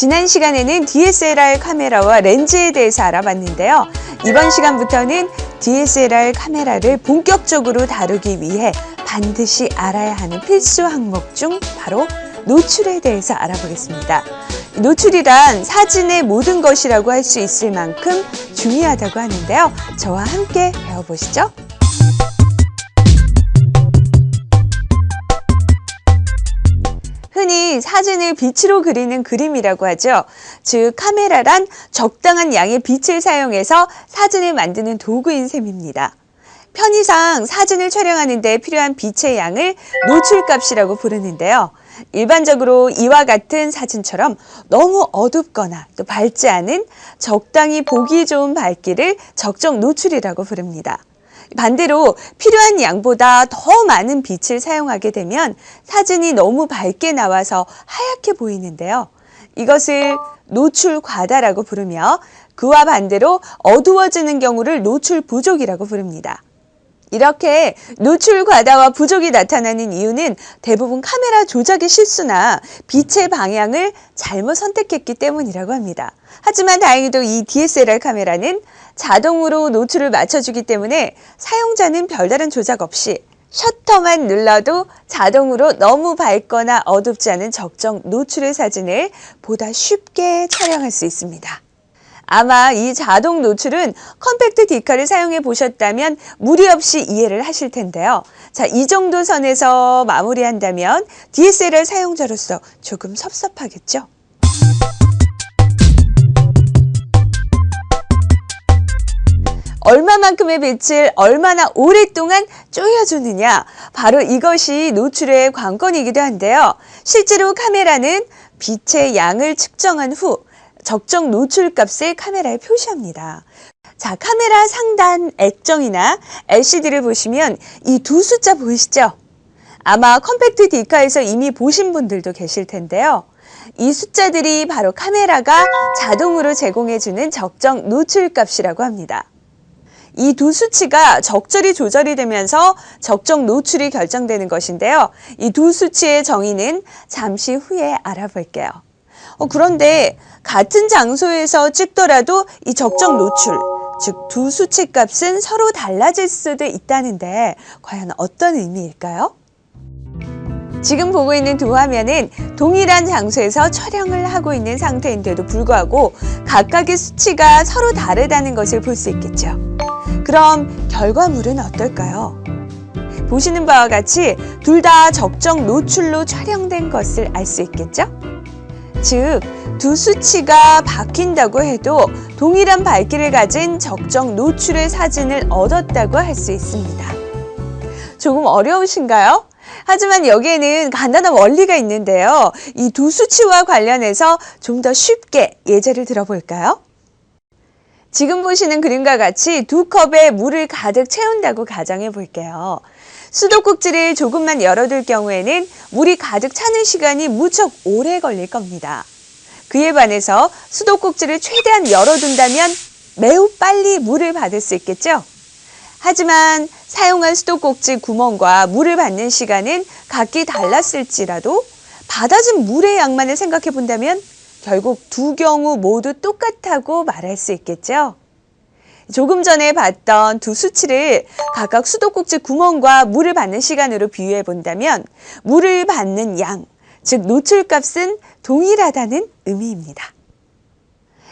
지난 시간에는 DSLR 카메라와 렌즈에 대해서 알아봤는데요. 이번 시간부터는 DSLR 카메라를 본격적으로 다루기 위해 반드시 알아야 하는 필수 항목 중 바로 노출에 대해서 알아보겠습니다. 노출이란 사진의 모든 것이라고 할 수 있을 만큼 중요하다고 하는데요. 저와 함께 배워보시죠. 흔히 사진을 빛으로 그리는 그림이라고 하죠. 즉 카메라란 적당한 양의 빛을 사용해서 사진을 만드는 도구인 셈입니다. 편의상 사진을 촬영하는 데 필요한 빛의 양을 노출값이라고 부르는데요. 일반적으로 이와 같은 사진처럼 너무 어둡거나 또 밝지 않은 적당히 보기 좋은 밝기를 적정 노출이라고 부릅니다. 반대로 필요한 양보다 더 많은 빛을 사용하게 되면 사진이 너무 밝게 나와서 하얗게 보이는데요. 이것을 노출 과다라고 부르며 그와 반대로 어두워지는 경우를 노출 부족이라고 부릅니다. 이렇게 노출 과다와 부족이 나타나는 이유는 대부분 카메라 조작의 실수나 빛의 방향을 잘못 선택했기 때문이라고 합니다. 하지만 다행히도 이 DSLR 카메라는 자동으로 노출을 맞춰주기 때문에 사용자는 별다른 조작 없이 셔터만 눌러도 자동으로 너무 밝거나 어둡지 않은 적정 노출의 사진을 보다 쉽게 촬영할 수 있습니다. 아마 이 자동 노출은 컴팩트 D카를 사용해 보셨다면 무리 없이 이해를 하실 텐데요. 자, 이 정도 선에서 마무리한다면 DSLR 사용자로서 조금 섭섭하겠죠? 얼마만큼의 빛을 얼마나 오랫동안 쪼여주느냐, 바로 이것이 노출의 관건이기도 한데요. 실제로 카메라는 빛의 양을 측정한 후 적정 노출값을 카메라에 표시합니다. 자, 카메라 상단 액정이나 LCD를 보시면 이 두 숫자 보이시죠? 아마 컴팩트 D카에서 이미 보신 분들도 계실 텐데요. 이 숫자들이 바로 카메라가 자동으로 제공해주는 적정 노출값이라고 합니다. 이 두 수치가 적절히 조절이 되면서 적정 노출이 결정되는 것인데요. 이 두 수치의 정의는 잠시 후에 알아볼게요. 그런데 같은 장소에서 찍더라도 이 적정 노출, 즉 두 수치 값은 서로 달라질 수도 있다는데 과연 어떤 의미일까요? 지금 보고 있는 두 화면은 동일한 장소에서 촬영을 하고 있는 상태인데도 불구하고 각각의 수치가 서로 다르다는 것을 볼 수 있겠죠. 그럼 결과물은 어떨까요? 보시는 바와 같이 둘 다 적정 노출로 촬영된 것을 알 수 있겠죠? 즉, 두 수치가 바뀐다고 해도 동일한 밝기를 가진 적정 노출의 사진을 얻었다고 할 수 있습니다. 조금 어려우신가요? 하지만 여기에는 간단한 원리가 있는데요. 이 두 수치와 관련해서 좀 더 쉽게 예제를 들어볼까요? 지금 보시는 그림과 같이 두 컵에 물을 가득 채운다고 가정해 볼게요. 수도꼭지를 조금만 열어둘 경우에는 물이 가득 차는 시간이 무척 오래 걸릴 겁니다. 그에 반해서 수도꼭지를 최대한 열어둔다면 매우 빨리 물을 받을 수 있겠죠? 하지만 사용한 수도꼭지 구멍과 물을 받는 시간은 각기 달랐을지라도 받아진 물의 양만을 생각해 본다면 결국 두 경우 모두 똑같다고 말할 수 있겠죠? 조금 전에 봤던 두 수치를 각각 수도꼭지 구멍과 물을 받는 시간으로 비유해 본다면 물을 받는 양, 즉 노출값은 동일하다는 의미입니다.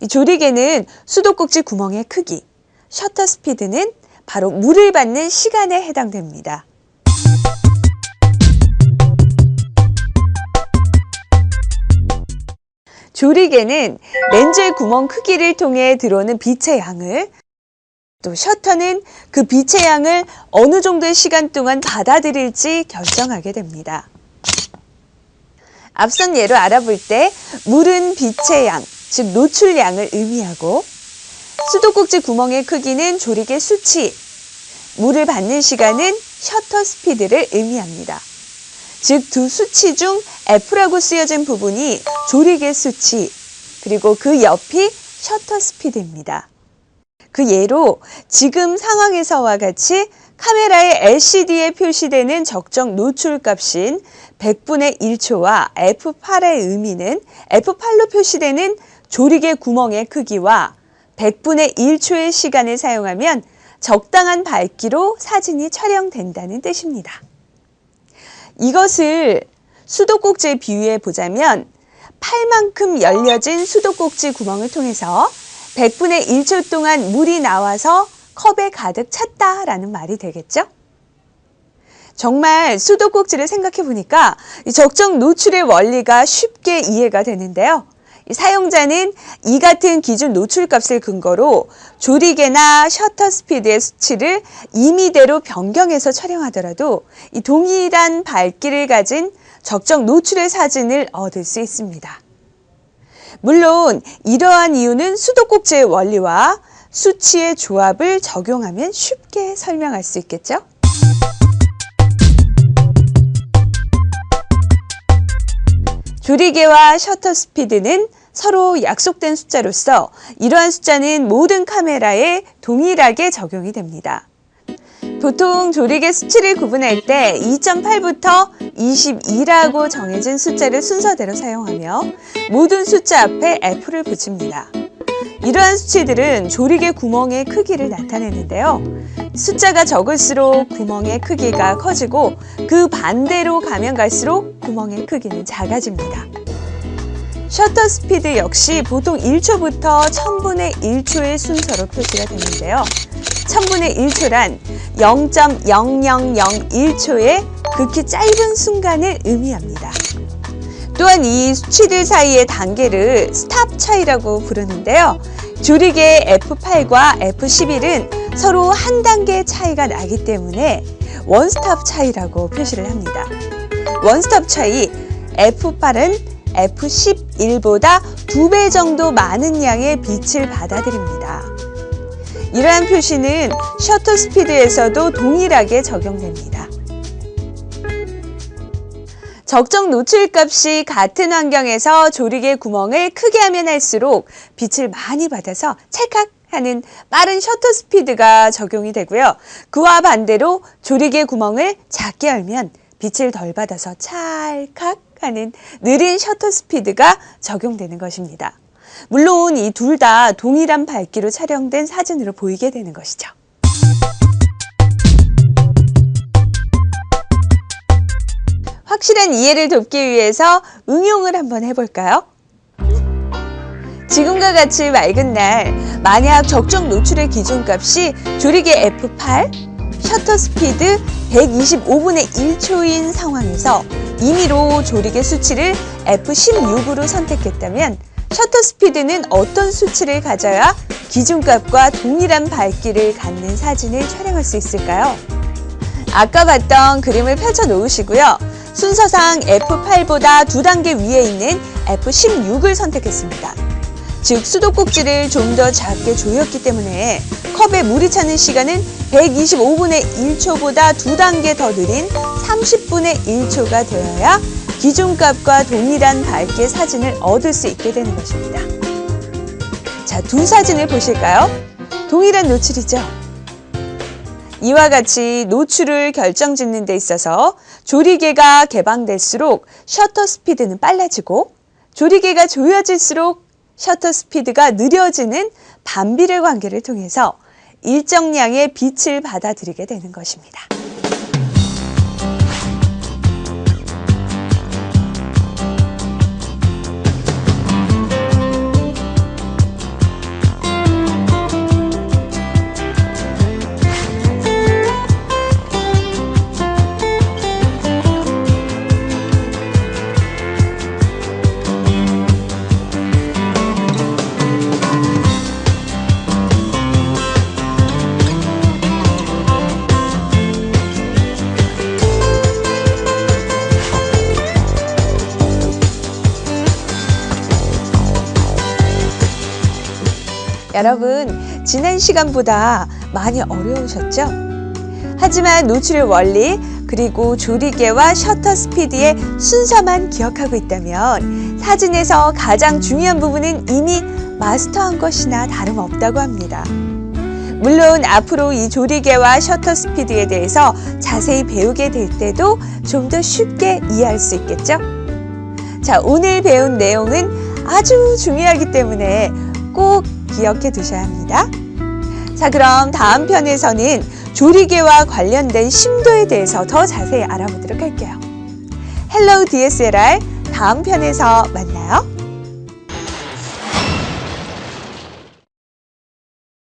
이 조리개는 수도꼭지 구멍의 크기, 셔터 스피드는 바로 물을 받는 시간에 해당됩니다. 조리개는 렌즈의 구멍 크기를 통해 들어오는 빛의 양을, 또 셔터는 그 빛의 양을 어느 정도의 시간 동안 받아들일지 결정하게 됩니다. 앞선 예로 알아볼 때 물은 빛의 양, 즉 노출량을 의미하고 수도꼭지 구멍의 크기는 조리개 수치, 물을 받는 시간은 셔터 스피드를 의미합니다. 즉 두 수치 중 F라고 쓰여진 부분이 조리개 수치, 그리고 그 옆이 셔터 스피드입니다. 그 예로 지금 상황에서와 같이 카메라의 LCD에 표시되는 적정 노출값인 100분의 1초와 F8의 의미는 F8로 표시되는 조리개 구멍의 크기와 100분의 1초의 시간을 사용하면 적당한 밝기로 사진이 촬영된다는 뜻입니다. 이것을 수도꼭지에 비유해 보자면 팔만큼 열려진 수도꼭지 구멍을 통해서 100분의 1초 동안 물이 나와서 컵에 가득 찼다라는 말이 되겠죠? 정말 수도꼭지를 생각해 보니까 적정 노출의 원리가 쉽게 이해가 되는데요. 사용자는 이 같은 기준 노출값을 근거로 조리개나 셔터 스피드의 수치를 임의대로 변경해서 촬영하더라도 이 동일한 밝기를 가진 적정 노출의 사진을 얻을 수 있습니다. 물론 이러한 이유는 수도꼭지의 원리와 수치의 조합을 적용하면 쉽게 설명할 수 있겠죠? 조리개와 셔터 스피드는 서로 약속된 숫자로서 이러한 숫자는 모든 카메라에 동일하게 적용이 됩니다. 보통 조리개 수치를 구분할 때 2.8부터 22라고 정해진 숫자를 순서대로 사용하며 모든 숫자 앞에 F를 붙입니다. 이러한 수치들은 조리개 구멍의 크기를 나타내는데요. 숫자가 적을수록 구멍의 크기가 커지고 그 반대로 가면 갈수록 구멍의 크기는 작아집니다. 셔터 스피드 역시 보통 1초부터 1000분의 1초의 순서로 표시가 되는데요. 1000분의 1초란 0.0001초의 극히 짧은 순간을 의미합니다. 또한 이 수치들 사이의 단계를 스탑 차이라고 부르는데요. 조리개 F8과 F11은 서로 한 단계 차이가 나기 때문에 원스톱 차이라고 표시를 합니다. 원스톱 차이 F8은 F11보다 2배 정도 많은 양의 빛을 받아들입니다. 이러한 표시는 셔터 스피드에서도 동일하게 적용됩니다. 적정 노출값이 같은 환경에서 조리개 구멍을 크게 하면 할수록 빛을 많이 받아서 찰칵 하는 빠른 셔터 스피드가 적용이 되고요. 그와 반대로 조리개 구멍을 작게 열면 빛을 덜 받아서 찰칵 하는 느린 셔터 스피드가 적용되는 것입니다. 물론 이 둘 다 동일한 밝기로 촬영된 사진으로 보이게 되는 것이죠. 확실한 이해를 돕기 위해서 응용을 한번 해볼까요? 지금과 같이 맑은 날, 만약 적정 노출의 기준값이 조리개 F8, 셔터 스피드 125분의 1초인 상황에서 임의로 조리개 수치를 F16으로 선택했다면 셔터 스피드는 어떤 수치를 가져야 기준값과 동일한 밝기를 갖는 사진을 촬영할 수 있을까요? 아까 봤던 그림을 펼쳐 놓으시고요. 순서상 F8보다 2단계 위에 있는 F16을 선택했습니다. 즉 수도꼭지를 좀 더 작게 조였기 때문에 컵에 물이 차는 시간은 125분의 1초보다 2단계 더 느린 30분의 1초가 되어야 기준값과 동일한 밝기의 사진을 얻을 수 있게 되는 것입니다. 자, 두 사진을 보실까요? 동일한 노출이죠? 이와 같이 노출을 결정짓는 데 있어서 조리개가 개방될수록 셔터 스피드는 빨라지고 조리개가 조여질수록 셔터 스피드가 느려지는 반비례 관계를 통해서 일정량의 빛을 받아들이게 되는 것입니다. 여러분, 지난 시간보다 많이 어려우셨죠? 하지만 노출의 원리, 그리고 조리개와 셔터 스피드의 순서만 기억하고 있다면 사진에서 가장 중요한 부분은 이미 마스터한 것이나 다름없다고 합니다. 물론 앞으로 이 조리개와 셔터 스피드에 대해서 자세히 배우게 될 때도 좀 더 쉽게 이해할 수 있겠죠? 자, 오늘 배운 내용은 아주 중요하기 때문에 꼭 기억해 두셔야 합니다. 자, 그럼 다음 편에서는 조리개와 관련된 심도에 대해서 더 자세히 알아보도록 할게요. 헬로우 DSLR 다음 편에서 만나요.